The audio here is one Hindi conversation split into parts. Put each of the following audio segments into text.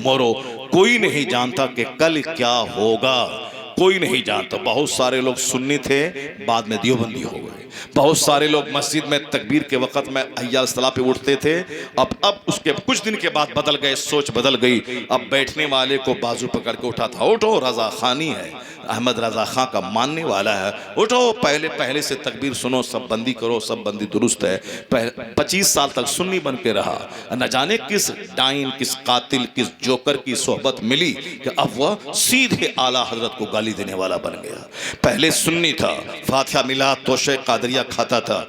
टुमारो, कोई नहीं जानता कि कल क्या होगा, कोई नहीं जानता। बहुत सारे लोग सुन्नी थे, बाद में देवबंदी हो गए। बहुत सारे लोग मस्जिद में तकबीर के वक़्त में हय्या अल सलाह पे उठते थे, अब उसके कुछ दिन के बाद बदल गए, सोच बदल गई। अब बैठने वाले को बाजू पकड़ के उठा था, उठो रजा खानी है, अहमद रजा खां का मानने वाला है, उठो पहले से तकबीर सुनो, सब बंदी करो, सब बंदी दुरुस्त है। 25 साल तक सुन्नी बन के रहा, न जाने किस डाइन, किस कातिल, किस जोकर की सोहबत मिली कि अब वह सीधे आला हजरत को गाली देने वाला बन गया। पहले सुन्नी था, फातिहा मिलाद तोशे कादरिया खाता था,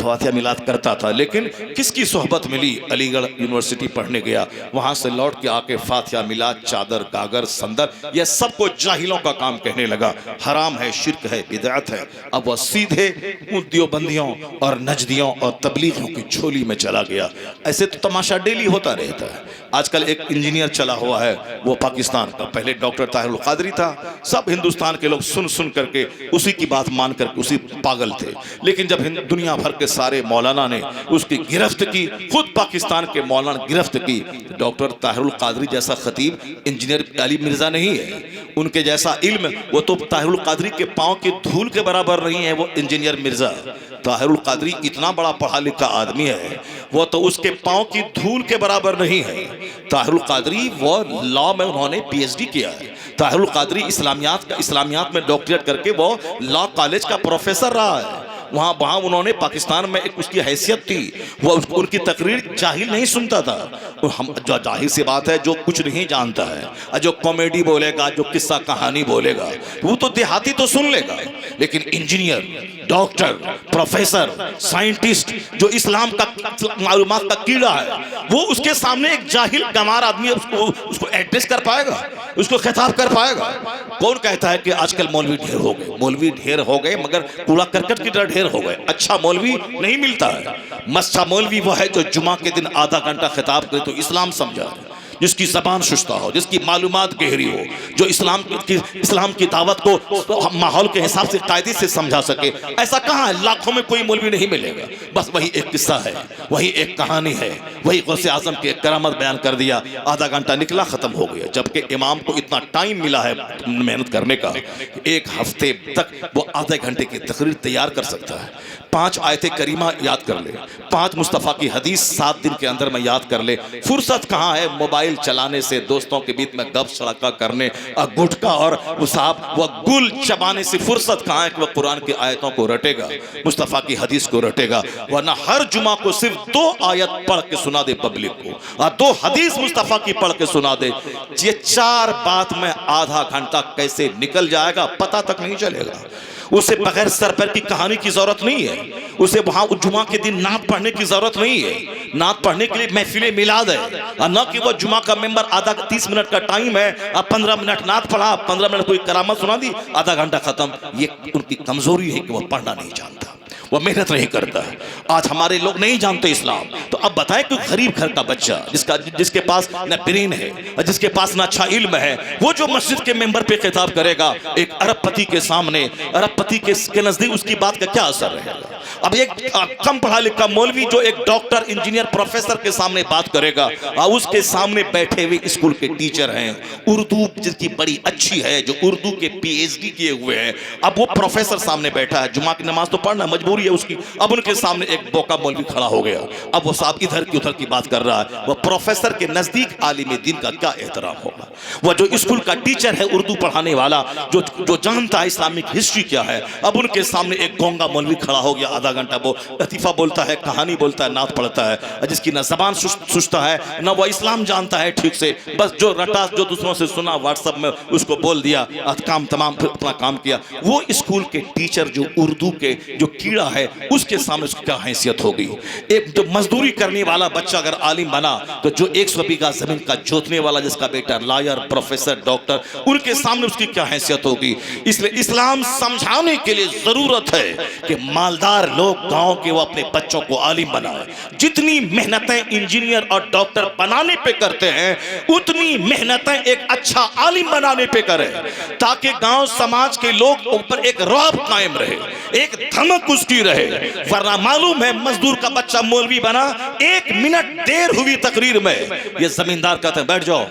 फातिहा मिलाद करता था, लेकिन किसकी सोहबत मिली? अलीगढ़ यूनिवर्सिटी पढ़ने गया, वहां से लौट के आके फातिहा मिलाद, चादर, गागर, संदर, यह सबको जाहिलों का काम कहने लगा। हराम है, शिर्क है, बिदअत है। अब वह सीधे देवबंदियों और नजदियों और तबलीगियों की झोली में चला गया। ऐसे तो तमाशा डेली होता रहता है। आजकल एक इंजीनियर चला हुआ है, वो पाकिस्तान का, पहले डॉक्टर ताहिरुल कादरी था। सब हिंदुस्तान के लोग सुन सुन करके उसी की बात मान करके उसी पागल थे। लेकिन जब दुनिया भर के सारे मौलाना ने उसकी गिरफ्त की, खुद पाकिस्तान के मौलाना गिरफ्त की, डॉक्टर ताहिरुल कादरी जैसा खतीब इंजीनियर अली मिर्जा नहीं है। उनके जैसा इल्म, वो तो ताहिरुल कादरी के पांव की धूल के बराबर नहीं है वो इंजीनियर मिर्जा। ताहिरुल कादरी इतना बड़ा पढ़ा लिखा आदमी है, वो तो उसके पांव की धूल के बराबर नहीं है। ताहिरुल कादरी वो लॉ में उन्होंने पीएचडी किया है। ताहिरुल कादरी इस्लामियात में डॉक्टरेट करके वो लॉ कॉलेज का प्रोफेसर रहा है। वहाँ उन्होंने पाकिस्तान में एक उसकी हैसियत थी, वो उनकी तकरीर जाहिल नहीं सुनता था। हम जो जाहिर सी बात है, जो कुछ नहीं जानता है, जो कॉमेडी बोलेगा, जो किस्सा कहानी बोलेगा, वो तो देहाती तो सुन लेगा। लेकिन इंजीनियर, डॉक्टर, प्रोफेसर, साइंटिस्ट, जो इस्लाम का मालूमात का कीड़ा है, वो उसके सामने एक जाहिल गंवार आदमी उसको एड्रेस कर पाएगा, उसको खिताब कर पाएगा? कौन कहता है कि आजकल मौलवी ढेर हो गए? मौलवी ढेर हो गए, मगर कूड़ा करकट की तरह ढेर हो गए। अच्छा मौलवी नहीं मिलता है। मस्सा मौलवी वो है जो जुमा के दिन आधा घंटा खिताब करे तो इस्लाम समझा, जिसकी जबान शुश्ता हो, जिसकी मालूमात गहरी हो, जो इस्लाम की दावत को माहौल के हिसाब से कायदे से समझा सके। ऐसा कहाँ है? लाखों में कोई मौलवी नहीं मिलेगा। बस वही एक किस्सा है, वही एक कहानी है, वही गौसे आजम की एक करामत बयान कर दिया, आधा घंटा निकला, खत्म हो गया। जबकि इमाम को इतना टाइम मिला है मेहनत करने का, एक हफ्ते तक वो आधे घंटे की तकरीर तैयार कर सकता है। 5 आयते करीमा याद कर ले, 5 मुस्तफ़ा की हदीस 7 दिन के अंदर में याद कर ले। फुर्सत कहाँ है मोबाइल चलाने से, दोस्तों के बीच में गप सड़का करने, गुटखा और वो गुल चबाने से फुर्सत कहाँ है कि वह कुरान की आयतों को रटेगा, मुस्तफ़ा की हदीस को रटेगा? वरना हर जुमा को सिर्फ 2 आयत पढ़ के सुना दे पब्लिक को, और 2 हदीस मुस्तफ़ा की पढ़ के सुना दे। ये 4 बात में आधा घंटा कैसे निकल जाएगा पता तक नहीं चलेगा। उसे बगैर सर पैर की कहानी की जरूरत नहीं है। उसे वहां जुमा के दिन नात पढ़ने की जरूरत नहीं है। नात पढ़ने के लिए महफिले मिलाद है, और न कि वो जुमा का मेंबर आधा 30 मिनट का टाइम है, अब 15 मिनट नात पढ़ा, 15 मिनट कोई करामत सुना दी, आधा घंटा खत्म। ये उनकी कमजोरी है कि वो पढ़ना नहीं जानता, वो मेहनत नहीं करता है। आज हमारे लोग नहीं जानते इस्लाम, तो अब बताएं कि गरीब घर का बच्चा जिसके पास न ब्रेन है और जिसके पास न अच्छा इल्म है, वो जो मस्जिद के मेंबर पे खिताब करेगा एक अरबपति के सामने, अरबपति के नजदीक उसकी बात का क्या असर रहेगा? अब एक कम पढ़ा लिखा मौलवी जो एक डॉक्टर, इंजीनियर, प्रोफेसर के सामने बात करेगा, और उसके सामने बैठे हुए स्कूल के टीचर हैं, उर्दू जिसकी बड़ी अच्छी है, जो उर्दू के पीएचडी किए हुए हैं, अब वो प्रोफेसर सामने बैठा है, जुमा की नमाज तो पढ़ना मजबूरी है उसकी। अब उनके सामने एक बोका मौलवी खड़ा हो गया, अब वो साहब इधर की उधर की बात कर रहा है। वह प्रोफेसर के नजदीक आलिम दीन का क्या एहतराम होगा? वह जो स्कूल का टीचर है, उर्दू पढ़ाने वाला, जो जानता है इस्लामिक हिस्ट्री क्या है, अब उनके सामने एक गोंगा मौलवी खड़ा हो गया, आधा घंटा वो लतीफा बोलता है, कहानी बोलता है, नात पढ़ता है, जिसकी न जबान सुस्ता है, न वो इस्लाम जानता है ठीक से, बस जो रटा, जो दूसरों से सुना व्हाट्सएप में उसको बोल दिया, काम तमाम अपना काम किया। वो स्कूल के टीचर जो उर्दू के जो कीड़ा है, उसके सामने उसकी क्या हैसियत होगी? एक जो मजदूरी करने वाला बच्चा अगर आलिम बना, तो जो 100 बीघा जमीन का जोतने वाला, जिसका बेटा लॉयर, प्रोफेसर, डॉक्टर, उनके सामने उसकी क्या हैसियत होगी? इसलिए इस्लाम समझाने के लिए जरूरत है कि मालदार लोग गांव के वो अपने बच्चों को आलिम बनाए। जितनी मेहनतें इंजीनियर और डॉक्टर बनाने पे करते हैं, उतनी मेहनतें एक अच्छा आलिम बनाने पे करें, ताकि गांव समाज के लोग ऊपर एक रौब कायम रहे, एक धमक उसकी खामोशी रहे, वरना मालूम है मजदूर का बच्चा मौलवी बना, 1 मिनट देर हुई तकरीर में, ये जमींदार कहते हैं बैठ जाओ,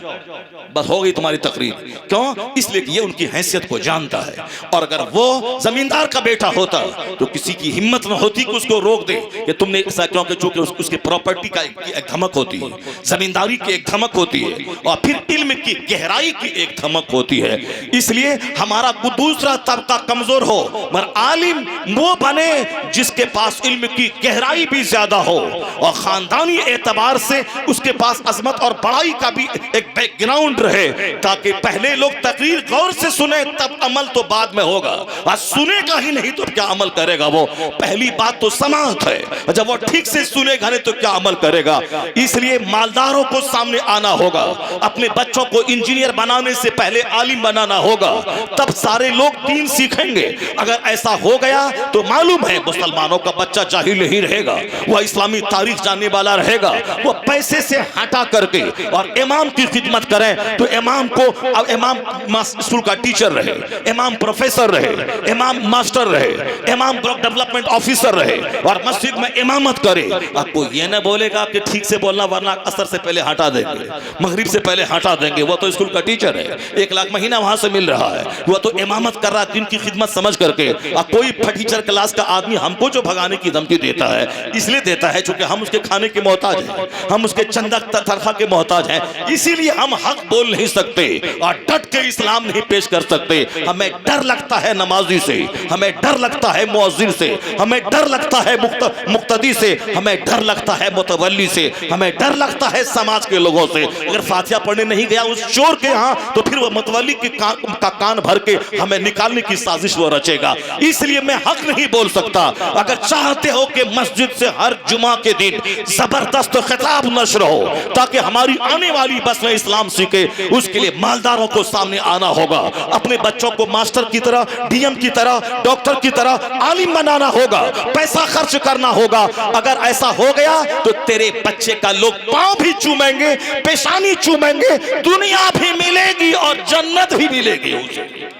बस हो गई तुम्हारी तकरीर। क्यों? इसलिए कि ये उनकी हैसियत को जानता है। और अगर वो जमींदार का बेटा होता तो किसी की हिम्मत न होती कि उसको रोक दे कि तुमने ऐसा क्यों, कि चूंकि उसके प्रॉपर्टी का एक धमक होती है, जमींदारी की एक धमक होती है, और फिर इल्म की गहराई की एक धमक होती है। इसलिए हमारा दूसरा तबका कमजोर हो, मगर आलिम वो बने जिसके पास इल्म की गहराई भी ज्यादा हो और खानदानी एतबार से उसके पास अजमत और बड़ाई का भी एक बैकग्राउंड रहे, ताकि पहले लोग तकरीर गौर से सुने, तब अमल तो बाद में होगा। और सुनेगा ही नहीं तो क्या अमल करेगा? वो पहली बात तो समाअत है, जब वो ठीक से सुनेगा नहीं तो क्या अमल करेगा? इसलिए मालदारों को सामने आना होगा, अपने बच्चों को इंजीनियर बनाने से पहले आलिम बनाना होगा, तब सारे लोग दीन सीखेंगे। अगर ऐसा हो गया तो मालूम है मुसलमानों का बच्चा जाहिल नहीं रहेगा, वह इस्लामी तारीख जानने वाला रहेगा। वो पैसे से हटा करके और इमाम की खिदमत करें तो इमाम को, अब इमाम स्कूल का टीचर रहे, इमाम प्रोफेसर रहे, इमाम मास्टर रहे, इमाम ब्लॉक डेवलपमेंट ऑफिसर रहे और मस्जिद में इमामत करे। आपको ये ना बोलेगा कि ठीक से बोलना वरना असर से पहले हटा देंगे, मगरिब से पहले हटा देंगे। वो तो स्कूल का टीचर है, 1 लाख महीना वहां से मिल रहा है, वो तो इमामत कर रहा है दिन की खिदमत समझ करके। कोई टीचर क्लास का आदमी हमको जो भगाने की धमकी देता है, इसलिए देता है क्योंकि हम उसके खाने के मोहताज हैं, हम उसके चंदा तनख्वाह के मोहताज हैं, इसीलिए हम हक बोल नहीं सकते और डट के इस्लाम नहीं पेश कर सकते। हमें डर लगता है नमाजी से, हमें डर लगता है मुअज्जिन से, हमें डर लगता है मुक्तदी से, हमें डर लगता है मुतवल्ली से, हमें डर लगता है समाज के लोगों से। अगर फातिहा पढ़ने नहीं गया उस चोर के यहाँ तो फिर वो मुतवल्ली का कान भर के हमें निकालने की साजिश वो रचेगा। इसलिए मैं हक नहीं बोल सकता। अगर चाहते हो कि मस्जिद से हर जुमा के दिन जबरदस्त खिताब नश्र हो ताकि हमारी आने वाली बस्तें इस्लाम सीखे, उसके लिए मालदारों को सामने आना होगा, अपने बच्चों को मास्टर की तरह, डीएम की तरह, डॉक्टर की तरह आलिम बनाना होगा, पैसा खर्च करना होगा। अगर ऐसा हो गया तो तेरे बच्चे का लोग पांव भी चूमेंगे, पेशानी चूमेंगे, दुनिया भी मिलेगी और जन्नत भी मिलेगी उसे।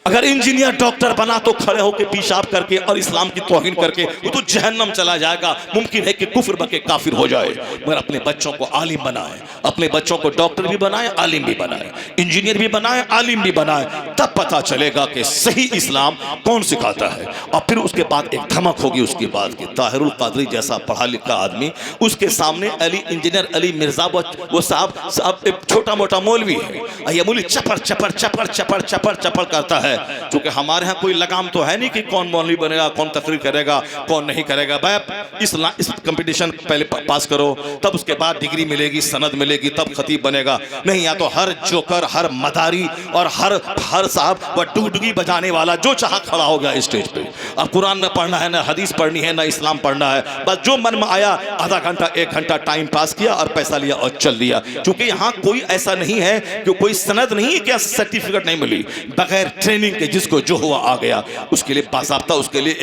अगर इंजीनियर डॉक्टर बना तो खड़े होकर पेशाब करके और इस्लाम की तौहीन करके वो तो जहन्नम चला जाएगा। मुमकिन है कि कुफ्र बके काफिर हो जाए। मगर अपने बच्चों को आलिम बनाए, अपने बच्चों को डॉक्टर भी बनाए, आलिम भी बनाए, इंजीनियर भी बनाए, आलिम भी बनाए, तब पता चलेगा कि सही इस्लाम कौन सिखाता है। और फिर उसके बाद एक धमक होगी उसके बाद कि ताहिरुल कादरी जैसा पढ़ा लिखा आदमी, उसके सामने अली इंजीनियर अली मिर्जा वो साहब छोटा मोटा मौलवी है, ये मौलवी चपर चपर चपर चपर चपर चपर करता है। क्योंकि हमारे यहाँ कोई लगाम तो है नहीं कि कौन मौलवी बनेगा, कौन तकरीर करेगा, कौन नहीं करेगा। भाई इस कंपटीशन पहले पास करो, तब उसके बाद डिग्री मिलेगी, सनद मिलेगी, तब खतीब बनेगा। नहीं, या तो हर जोकर, हर मदारी और हर साहब वह डुगडुगी बजाने वाला जो चाह खड़ा हो गया स्टेज पे। अब कुरान में पढ़ना है, ना हदीस पढ़नी है, ना इस्लाम पढ़ना है, बस जो मन में आया आधा घंटा 1 घंटा टाइम पास किया और पैसा लिया और चल दिया। क्योंकि यहाँ कोई ऐसा नहीं है कि कोई सनद नहीं, क्या सर्टिफिकेट नहीं मिली, बगैर ट्रेनिंग के जिसको जो हुआ आ गया। उसके लिए बाज़ाब्ता, उसके लिए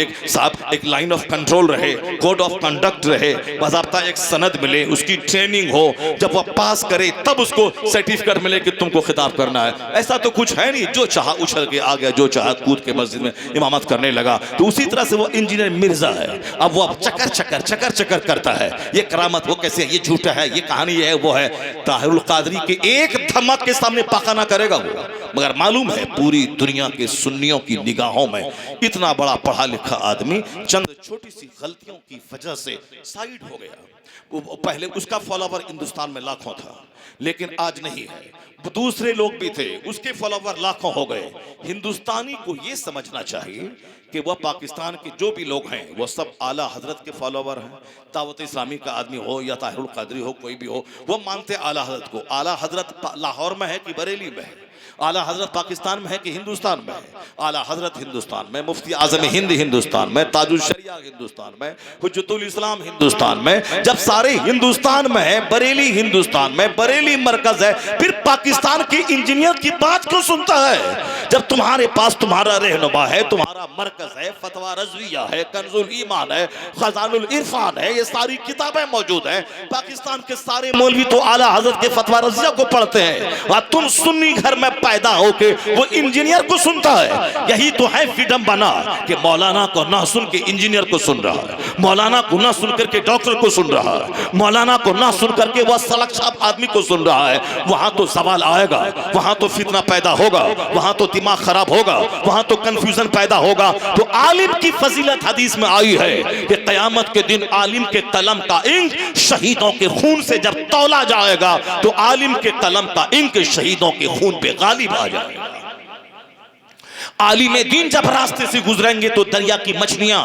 एक लाइन ऑफ कंट्रोल रहे, कोड ऑफ कंडक्ट रहे, बाज़ाब्ता एक सनद मिले, उसकी ट्रेनिंग हो, जब वह पास करे तब उसको सर्टिफिकेट मिले कि तुमको खिताब करना है। ऐसा तो कुछ है नहीं, जो चाहा उछल के आ गया, जो चाहा कूद के मस्जिद में इमामत करने लगा। तो उसी तरह से वो इंजीनियर मिर्जा है, अब वो चक्कर चक्कर चक्कर चक्कर करता है। ये करामत वो कैसे है, ये झूठा है, ये कहानी ये है, वो है। ताहिरुल कादरी के एक धमक के सामने पाखाना करेगा वो। मगर मालूम है पूरी दुनिया के सुन्नियों की निगाहों में इतना बड़ा पढ़ा लिखा आदमी चंद छोटी सी गलतियों की वजह से साइड हो गया। पहले उसका फॉलोवर हिंदुस्तान में लाखों था, लेकिन आज नहीं है। दूसरे लोग भी थे, उसके फॉलोवर लाखों हो गए। हिंदुस्तानी को यह समझना चाहिए कि वह पाकिस्तान के जो भी लोग हैं वह सब आला हजरत के फॉलोवर हैं। दावत इस्लामी का आदमी हो या ताहिरुल कादरी हो, कोई भी हो, वह मानते आला हजरत को। आला हजरत लाहौर में है कि बरेली में है? आला हजरत पाकिस्तान में है कि हिंदुस्तान में है? आला हजरत हिंदुस्तान में, मुफ्ती आजम हिंद हिंदुस्तान में, ताजुल शरिया हिंदुस्तान में, हुज्जतुल इस्लाम हिंदुस्तान में। जब सारे हिंदुस्तान में है, बरेली हिंदुस्तान में, बरेली मरकज है, फिर पाकिस्तान के इंजीनियर की बात क्यों सुनता है? जब तुम्हारे पास तुम्हारा रहनुमा है, तुम्हारा मरकज है, फतवा रज़विया है, कंजुल ईमान है, खजानुल इरफान है, ये सारी किताबें मौजूद हैं। पाकिस्तान के सारे मौलवी तो आला हजरत के फतवा रज़विया को पढ़ते हैं और तुम सुन्नी घर में पैदा होके वो इंजीनियर को सुनता है। यही तो है विडंबना कि मौलाना को ना सुन के इंजीनियर को सुन रहा है, मौलाना को ना सुन करके डॉक्टर को सुन रहा है, मौलाना को ना सुन करके वह सड़क छाप आदमी को सुन रहा है। वहां तो सवाल आएगा, वहां तो फितना पैदा होगा, वहां तो दिमाग खराब होगा, वहां तो कंफ्यूजन पैदा होगा। तो आलिम की फजीलत हदीस में आई है कि क़यामत के दिन आलिम के कलम का इंक शहीदों के खून से जब तौला जाएगा तो आलिम के कलम का इंक शहीदों के खून पे गालिब आ जाएगा। आलिम दीन जब रास्ते से गुजरेंगे तो दरिया की मछलियां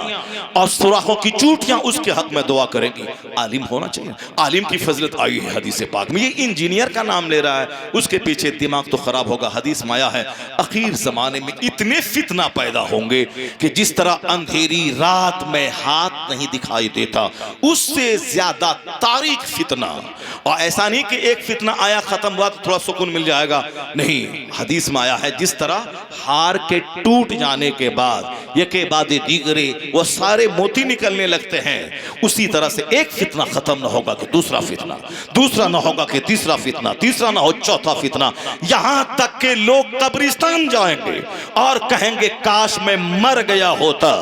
और सुराखों की चूटियां उसके हक में दुआ करेंगी। आलिम होना चाहिए। आलिम की फजलत आई है हदीस पाक में। ये इंजीनियर का नाम ले रहा है, उसके पीछे दिमाग तो खराब होगा। हदीस में आया है आखिर जमाने में इतने फितना पैदा होंगे कि जिस तरह अंधेरी रात में हाथ नहीं दिखाई देता, उससे ज्यादा तारीख फितना। और ऐसा नहीं कि एक फितना आया खत्म हुआ तो थोड़ा सुकून मिल जाएगा, नहीं। हदीस में आया है जिस तरह हार के टूट जाने के बाद ये बाद दीगरे वो सारे मोती निकलने लगते हैं, उसी तरह से एक फितना खत्म ना होगा कि दूसरा फितना, दूसरा ना होगा कि तीसरा फितना, तीसरा ना हो चौथा फितना, यहां तक के लोग कब्रिस्तान जाएंगे और कहेंगे काश मैं मर गया होता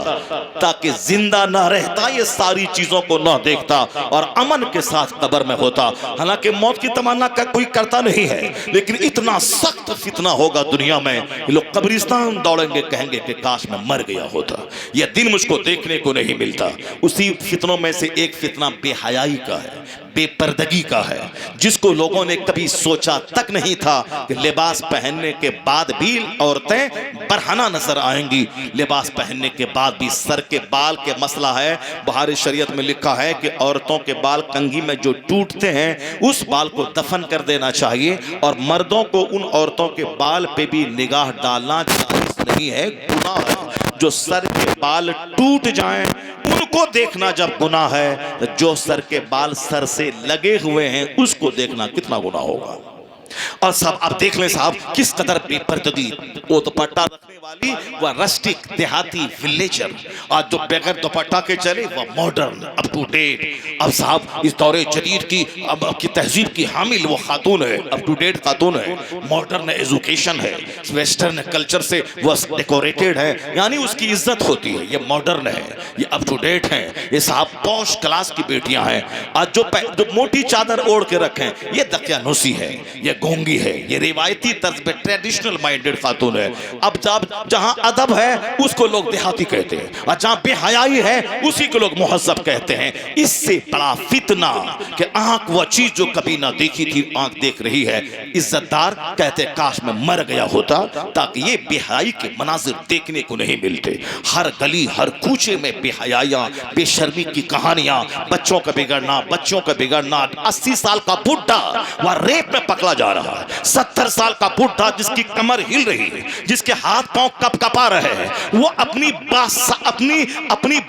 ताकि जिंदा ना रहता, ये सारी चीजों को ना देखता और अमन के साथ कब्र में होता। हालांकि मौत की तमन्ना का कोई करता नहीं है, लेकिन इतना सख्त फितना होगा दुनिया में, लोग कब्रिस्तान दौड़ेंगे, कहेंगे कि काश मैं मर गया होता। यह दिन मुझको देखने को नहीं मिलता। उसी फितनों में से एक फितना बेहयाई का है, बेपर्दगी का है, जिसको लोगों ने कभी सोचा तक नहीं था कि लिबास पहनने के बाद भी औरतें बरहना नजर आएंगी, लिबास पहनने के बाद भी। सर के बाल के मसला है, बाहर शरीयत में लिखा है कि औरतों के बाल कंघी में जो टूटते हैं उस बाल को दफन कर देना चाहिए, और मर्दों को उन औरतों के बाल पे भी निगाह डालना नहीं है, गुनाह है। जो सर के बाल टूट जाएं उनको देखना जब गुनाह है, तो जो सर के बाल सर से लगे हुए हैं उसको देखना कितना गुनाह होगा। और सब आप देख लें साहब किस कदर बेपर्दगी। वो दुपट्टा रखने वाली वह रस्टिक देहाती विलेजर, आज जो बगैर दुपट्टा के चले वह मॉडर्न अप टू डेट। अब साहब इस दौरे जदीद की अब की तहजीब की हामिल वो खातून है, अप टू डेट खातून है, मॉडर्न एजुकेशन है, वेस्टर्न कल्चर से वह डेकोरेटेड है, यानी उसकी इज्जत होती है। ये मॉडर्न है, ये अप टू डेट है, ये साहब पॉश क्लास की बेटियां हैं। आज जो मोटी चादर ओढ़ के रखें ये दकियानूसी है, ये गोंगी है, ये रिवायती तर्ज पे ट्रेडिशनल माइंडेड खातून है। अब जहां अदब है उसको लोग देहाती कहते हैं, और जहां बेहयाई है उसी को लोग मुहज्जब कहते हैं। इससे बड़ा फितना कि आंख वो चीज जो कभी ना देखी थी आंख देख रही है। इज्जतदार कहते काश मैं मर गया होता ताकि ये बेहयाई के मनाजिर देखने को नहीं मिलते। हर गली हर कूचे में बेहयाइयां, बेशर्मी की कहानियां, बच्चों का बिगड़ना, बच्चों का बिगड़ना। 80 साल का बुढ़ा वह रेप में पकड़ा जा रहा है, 70 साल का बुढ़ा जिसकी कमर हिल रही है, जिसके हाथ पांव कपकपा रहे हैं, वो अपनी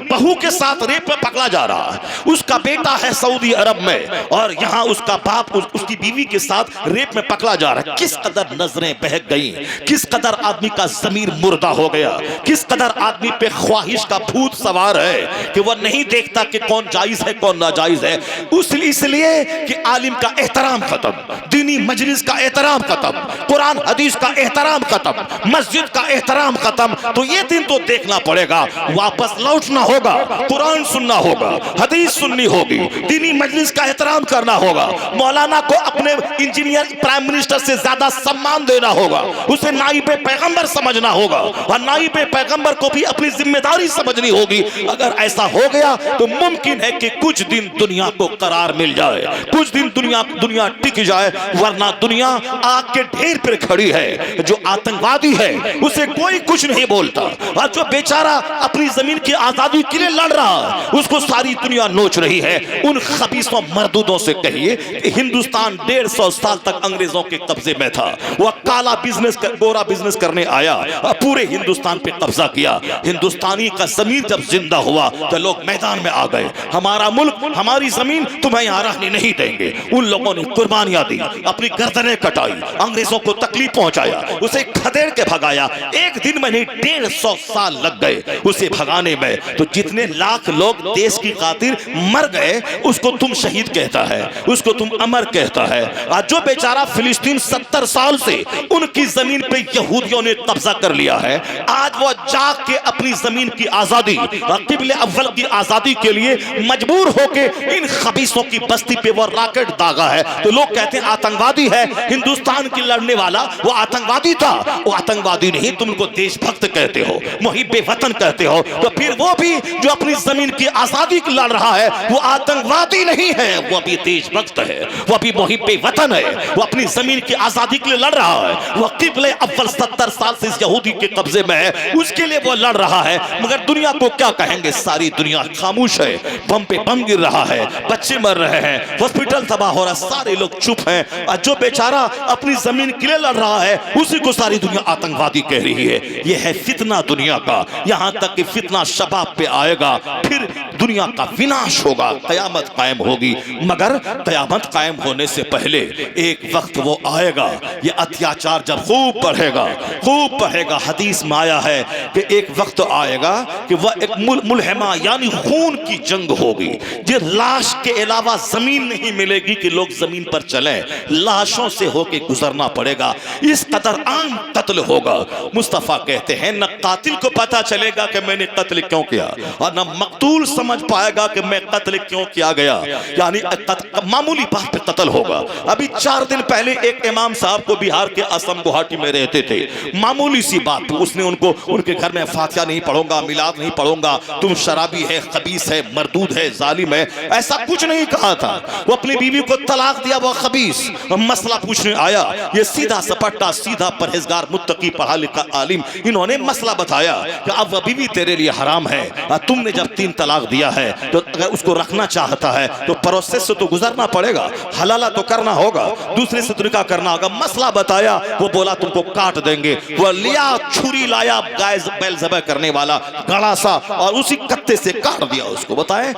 बहू के साथ रेप में पकड़ा जा रहा है। उसका बेटा है सऊदी अरब में और यहां उसका बाप उसकी बीवी के साथ रेप में पकड़ा जा रहा है। किस कदर नजरें बहक गई, किस कदर आदमी का जमीर मुर्दा हो गया, किस कदर आदमी पे ख्वाहिश का भूत सवार है कि वह नहीं देखता कि कौन जायज है कौन नाजायज है। इसलिए कि आलिम का एहतराम खत्म, दीनी मजलिस का एहतराम खत्म, कुरान हदीस का एहतराम खत्म, मस्जिद का एहतराम खत्म। तो ये दिन तो देखना पड़ेगा, वापस लौटना होगा, कुरान सुनना होगा, हदीस सुननी होगी, दीनी मजलिस का एहतराम करना होगा। मौलाना को अपने इंजीनियर प्राइम मिनिस्टर से ज्यादा सम्मान देना होगा, उसे नाइबे पैगंबर समझना होगा, और नाइबे पैगंबर को भी अपनी जिम्मेदारी समझनी होगी। अगर ऐसा हो गया तो मुमकिन है कि कुछ दिन दुनिया को करार मिल जाए, कुछ दिन दुनिया टिक जाए, वरना दुनिया आग के ढेर पर खड़ी है। जो आतंकवादी है उसे कोई कुछ नहीं बोलता, और जो बेचारा अपनी जमीन की आजादी के लिए लड़ रहा है उसको सारी दुनिया नोच रही है। उन खबीसों मर्दूदों से कहिए कि हिंदुस्तान 150 साल तक अंग्रेजों के कब्जे में था, वह काला गोरा बिजनेस करने आया, पूरे हिंदुस्तान पे कब्जा किया। हिंदुस्तानी का जमीन जब जिंदा हुआ तो लोग मैदान में आ गए, हमारा मुल्क हमारी जमीन तुम्हें यहाँ रहने नहीं देंगे। उन लोगों ने कुर्बानियां दी, अपनी गर्दनें कटाई, अंग्रेजों को तकलीफ पहुंचाया, उसे खदेड़ के भगाया। एक दिन में नहीं 150 साल लग गए उसे भगाने में। तो जितने लाख लोग देश की खातिर मर गए उसको तुम शहीद कहता है, उसको तुम अमर कहता है। आज जो बेचारा फिलिस्तीन 70 साल से उनकी जमीन पे यहूदियों ने कब्जा कर लिया है, आज वो जाग के अपनी जमीन की आजादी, किबले अव्वल की आजादी के लिए मजबूर होके इन खबीसों की बस्ती पे वो रॉकेट दागा है। तो लोग कहते हैं आतंकवादी है, हिंदुस्तान की लड़ने वाला वो आतंकवादी था। वो आतंकवादी नहीं, तुम उनको देशभक्त कहते हो, मुहिब्बे वतन कहते हो। तो फिर वो भी जो अपनी जमीन की आजादी की लड़ रहा है वो आतंकवादी नहीं है, वो भी देशभक्त है, वो भी मुहिब्बे वतन है, वो अपनी जमीन की आजादी के लिए लड़ रहा है। वो किबले अव्वल 70 साल से इस यहूदी के कब्जे में है, उसके लिए वो लड़ रहा है। मगर दुनिया को क्या कहेंगे, सारी दुनिया खामोश है, बम पे बम गिर रहा है, बच्चे मर रहे हैं, हॉस्पिटल तबाह हो रहा है, सारे लोग चुप हैं। और जो बेचारा अपनी जमीन के लिए लड़ रहा है उसी को सारी दुनिया आतंकवादी कह रही है। यह है फितना दुनिया का। यहां तक कि फितना शबाब पे आएगा, फिर दुनिया का विनाश होगा, कयामत कायम होगी। मगर कयामत कायम होने से पहले एक वक्त वो आएगा, ये अत्याचार जब खूब बढ़ेगा। हदीस में आया है कि एक वक्त आएगा कि वह एक मुलहमा यानी खून की जंग होगी। जो लाश के अलावा जमीन नहीं मिलेगी कि लोग जमीन पर चलें, लाशों से होके गुजरना पड़ेगा। इस कदर आम कत्ल होगा। मुस्तफा कहते हैं न कातिल को पता चलेगा कि मैंने कत्ल क्यों किया, और न मकतूल समझ पाएगा कि मैं कत्ल क्यों किया गया। यानी मामूली बात पे कत्ल होगा। अभी 4 दिन पहले एक इमाम साहब को बिहार के असम गुवाहाटी में रहते थे, मामूली सी बात पे उसने उनको उनके घर में फातिहा नहीं पढ़ूंगा, मिलाद नहीं पढ़ूंगा, तुम शराबी है, खबीस है, मरदूद है, जालिम है, ऐसा कुछ नहीं कहा था। वो अपनी बीवी को तलाक दिया, वो खबीस। मसला पूछने आया, ये सीधा सपट्टा, सीधा परहेजगार, मुत्तकी, पढ़ा लिखा आलिम, इन्होंने मसला बताया कि अब वह बीवी तेरे लिए हराम है, तुमने जब 3 तलाक दिया है तो अगर उसको रखना चाहता है तो प्रोसेस से तो गुजरना पड़ेगा, हलाला तो करना होगा, दूसरे से तरीका करना होगा। मसला बताया, वो बोला तुमको काट देंगे। वो लिया, छुरी लाया, गाय बैल ज़बह करने वाला गड़ा सा, और उसी कत्ते से काट दिया उसको। बताएं,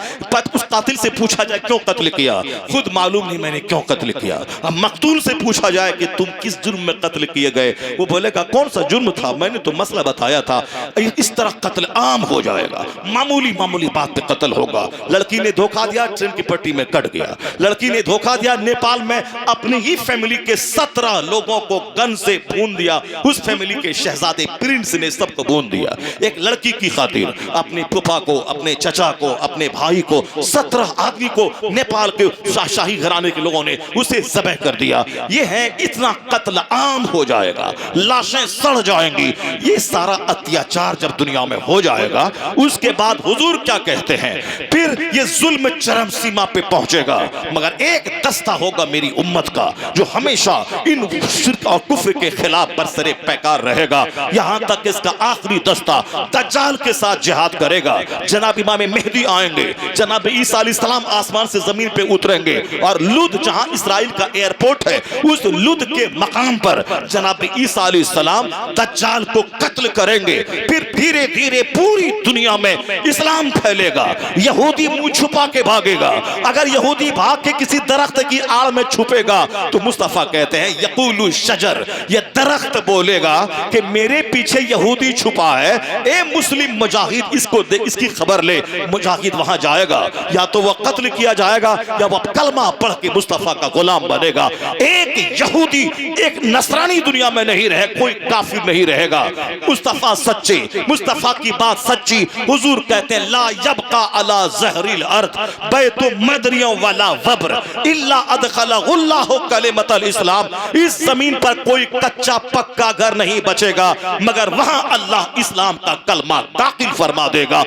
उस कातिल से पूछा जाए क्यों कत्ल किया, खुद मालूम नहीं मैंने क्यों कत्ल किया। अब मकतूल से पूछा जाए कि तुम किस जुर्म में कत्ल किए गए, वो बोलेगा कौन सा जुर्म था, मैंने तो मसला बताया था। इस तरह कत्ल आम हो जाएगा, मामूली बात पे कत्ल होगा। लड़की ने धोखा दिया, ट्रेन की पट्टी में कट गया। लड़की ने धोखा दिया, नेपाल में अपनी ही फैमिली के 17 लोगों को गन से भून दिया। उस फैमिली के शहजादे प्रिंस ने सबको भून दिया। एक लड़की की खातिर अपने फूफा को, अपने चचा को, अपने भाई को, 17 आदमी को नेपाल के शाही घराने के लोगों ने उसे ज़बह कर दिया। ये है, इतना कत्ल आम हो जाएगा, लाशें सड़ जाएंगी। ये सारा अत्याचार जब दुनिया में हो जाएगा, उसके बाद हुजूर क्या कहते हैं, फिर ये जुल्म चरम सीमा पे पहुंचेगा। मगर एक दस्ता होगा मेरी उम्मत का जो हमेशा इन शिर्क और कुफ्र के खिलाफ बरसरे पैकार रहेगा, यहां तक इसका आखिरी दस्ता दज्जाल के साथ जिहाद करेगा। जनाब इमाम मेहदी आएंगे, जनाब ईसा अलैहिस्सलाम आसमान से जमीन पे उतरेंगे, और लुद जहां इस्राइल का एयरपोर्ट है, उस लुद के मकाम पर जनाब ईसा अलैहिस्सलाम दज्जाल को कत्ल करेंगे। फिर धीरे धीरे पूरी दुनिया में इस्लाम फैलेगा। यहूदी मुंह छुपा के भागेगा। अगर यहूदी भाग के किसी दरख्त की आड़ में छुपेगा तो मुस्तफा कहते हैं यकूलु शजर, ये दरख्त बोलेगा कि मेरे पीछे यहूदी छुपा है, ए मुस्लिम मुजाहिद इसको दे, इसकी खबर ले। मुजाहिद वहां जाएगा, या तो वह कत्ल किया जाएगा या वह कलमा पढ़ के मुस्तफा का गुलाम बनेगा। एक यहूदी, एक नसरानी दुनिया में नहीं रहे, कोई काफिर नहीं रहेगा। मुस्तफा सच्चे, मुस्तफा की बात सच्ची। हुजूर कहते हैं ला यबका अला ज़हरिल अर्द बैतु मदरियों वाला वब्र इल्ला अदखलहुल्लाहु कलिमतल इस्लाम। इस जमीन पर कोई कच्चा पक्का घर नहीं बचेगा, मगर वहां अल्लाह इस्लाम का कलमा दाखिल फरमा देगा।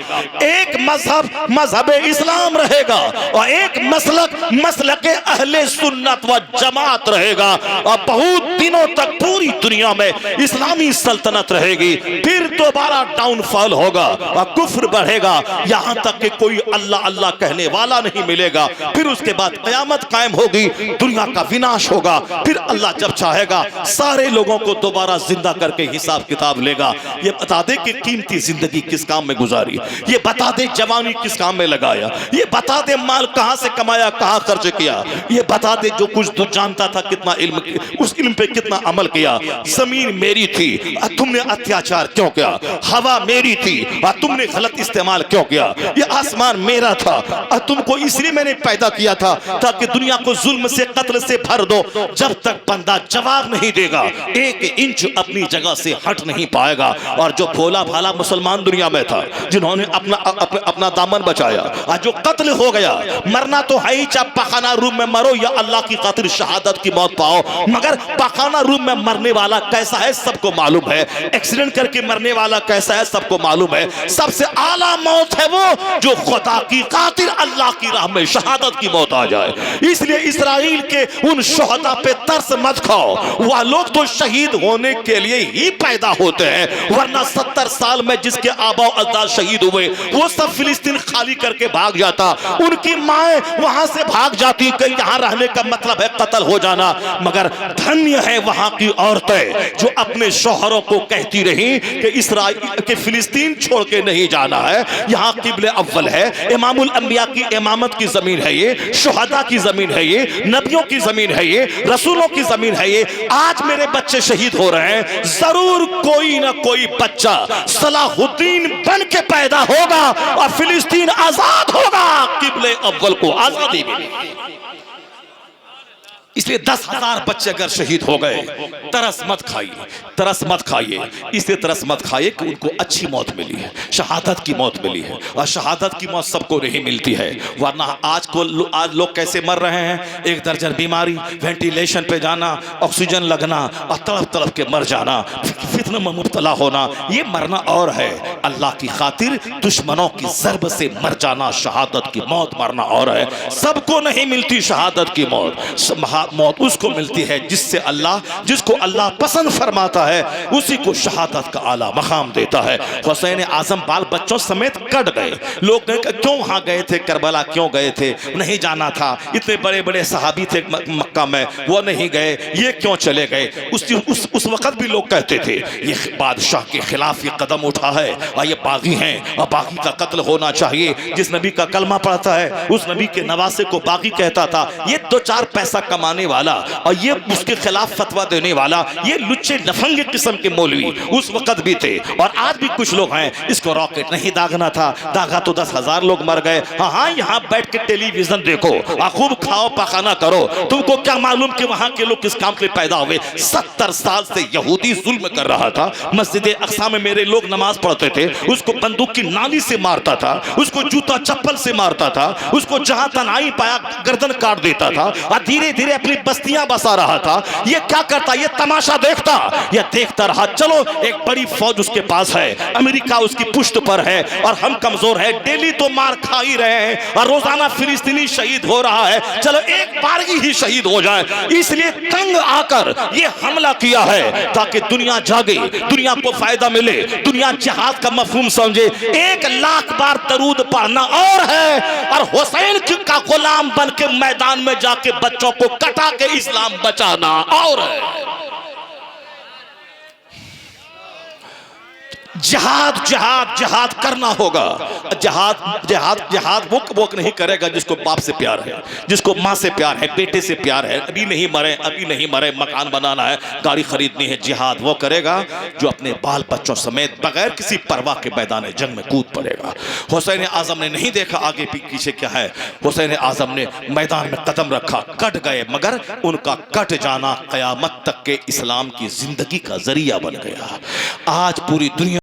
एक मजहब मजहब इस्लाम रहेगा, और एक मसलक मसलक अहले सुन्नत व जमात रहेगा, और बहुत दिनों तक पूरी दुनिया में इस्लामी सल्तनत रहेगी। फिर दोबारा डाउनफॉल होगा और कुफ्र बढ़ेगा, यहां तक कि कोई अल्लाह अल्लाह कहने वाला नहीं मिलेगा। फिर उसके बाद कयामत कायम होगी, दुनिया का विनाश होगा। फिर अल्लाह जब चाहेगा सारे लोगों को दोबारा जिंदा करके हिसाब किताब लेगा। ये बता दे कि कीमती जिंदगी किस काम में गुजारी, ये बता दे जवानी किस काम में लगाया, ये बता दे माल कहां से कमाया, कहां खर्च किया, ये बता दे जो कुछ तू जानता था कितना इल्म, उस इल्म पे कितना अमल किया। जमीन मेरी थी और तुमने अत्याचार क्यों किया, हवा मेरी थी और तुमने गलत इस्तेमाल क्यों किया, ये आसमान मेरा था और तुमको इसलिए मैंने पैदा पैदा किया था ताकि दुनिया को जुल्म से, कत्ल से भर दो। जब तक बंदा जवाब नहीं देगा, एक इंच अपनी जगह से हट नहीं पाएगा। और जो भोला भाला मुसलमान दुनिया में था, जिन्होंने अपना दामन बचाया, आज जो कत्ल हो गया, मरना तो है ही, चाहे पखाना रूम में मरो या अल्लाह की खातिर शहादत की मौत पाओ, मगर पखाना रूम में मरने वाला कैसा है सबको मालूम है, एक्सीडेंट करके मरने वाला कैसा है सबको मालूम है। सबसे आला मौत है वो जो खुदा की खातिर अल्लाह की राह में शहादत की मौत आ जाए। इसलिए इस्राएल के उन शोहदा पे तरस मत खाओ, वह लोग तो शहीद होने के लिए ही पैदा होते हैं, वरना 70 साल में जिसके आबा अजदाद शहीद हुए वो सब फिलिस्तीन खाली करके भाग जाता, उनकी माएं वहां से भाग जाती कि यहां रहने का मतलब है कत्ल हो जाना। मगर धन्य है वहां की औरतें जो अपने शौहरों को कहती रही कि इस्राएल के फिलिस्तीन छोड़ के नहीं जाना है, यहां किबले अव्वल है, इमामुल अंबिया की इमामत की जमीन है ये, शुहदा की जमीन है ये, नबियों की जमीन है ये, रसूलों की जमीन है ये। आज मेरे बच्चे शहीद हो रहे हैं, जरूर कोई ना कोई बच्चा सलाहुद्दीन बन के पैदा होगा और फिलिस्तीन आजाद होगा, किबले अव्वल को आजादी मिलेगी। इसलिए 10,000 बच्चे अगर शहीद हो गए, तरस मत खाइए, तरस मत खाइए, इसलिए तरस मत खाइए कि उनको अच्छी मौत मिली है, शहादत की मौत मिली है। और शहादत की मौत सबको नहीं मिलती है, वरना आज लोग कैसे मर रहे हैं, एक दर्जन बीमारी, वेंटिलेशन पे जाना, ऑक्सीजन लगना और तड़प तड़प के मर जाना, फितने में मुब्तला होना, ये मरना और है। अल्लाह की खातिर दुश्मनों की ज़र्ब से मर जाना, शहादत की मौत मरना और है। सबको नहीं मिलती शहादत की मौत, मौत उसको मिलती है जिसको अल्लाह पसंद फरमाता है, उसी को शहादत का आला मकाम देता है। हुसैन आजम बाल बच्चों समेत कट गए। लोग क्यों वहां गए थे, करबला क्यों गए थे, नहीं जाना था, इतने बड़े बड़े सहाबी थे मक्का में, वो नहीं गए, ये क्यों चले गए। उस वक्त भी लोग कहते थे ये बादशाह के खिलाफ ये कदम उठा है और ये बागी हैं और बागी का कत्ल होना चाहिए। जिस नबी का कलमा पढ़ता है उस नबी के नवासे को बागी कहता था। ये 2-4 पैसा कमाने वाला और ये उसके खिलाफ फतवा देने वाला, ये लुच्चे लफंगे किस्म के मौलवी उस वक्त भी थे और आज भी कुछ लोग हैं। इसको रॉकेट नहीं दागना था, दागा तो 10,000 लोग मर गए। हाँ, यहाँ बैठ के टेलीविजन देखो, खूब खाओ पकाना करो, तुमको क्या मालूम कि वहां के लोग किस काम के लिए पैदा हुए। 70 साल से यहूदी जुल्म कर रहा था। मस्जिद अक्सा में मेरे लोग नमाज पढ़ते थे, उसको बंदूक की नाली से मारता था, उसको जूता चप्पल से मारता था, उसको जहां तनाई पाया गर्दन काट देता था और धीरे धीरे अपनी बस्तियां बसा रहा था। ये क्या करता, ये तमाशा देखता, ये देखता रहा। चलो एक बड़ी फौज उसके पास है, अमेरिका उसकी पुष्ट पर है और हम कमजोर है, डेली तो मार खा ही रहे हैं और रोजाना फिलिस्तीनी शहीद हो रहा है, चलो एक बार ही शहीद हो जाए। इसलिए तंग आकर ये हमला किया है ताकि दुनिया जागे, दुनिया को फायदा मिले, दुनिया जिहाद का मफहूम समझे। 1 लाख बार दरूद पढ़ना और है और हुसैन का गुलाम बन के मैदान में जाके बच्चों को कटा के इस्लाम बचाना और है। जिहाद जिहाद जिहाद करना होगा। जिहाद जिहाद जिहाद वो नहीं करेगा जिसको बाप से प्यार है, जिसको माँ से प्यार है, बेटे से प्यार है, अभी नहीं मरे, मकान बनाना है, गाड़ी खरीदनी है। जिहाद वो करेगा जो अपने बाल बच्चों समेत बगैर किसी परवाह के मैदान जंग में कूद पड़ेगा। हुसैन आजम ने नहीं देखा आगे पीछे क्या है, हुसैन आजम ने मैदान में कदम रखा, कट गए, मगर उनका कट जाना क़यामत तक के इस्लाम की जिंदगी का जरिया बन गया। आज पूरी दुनिया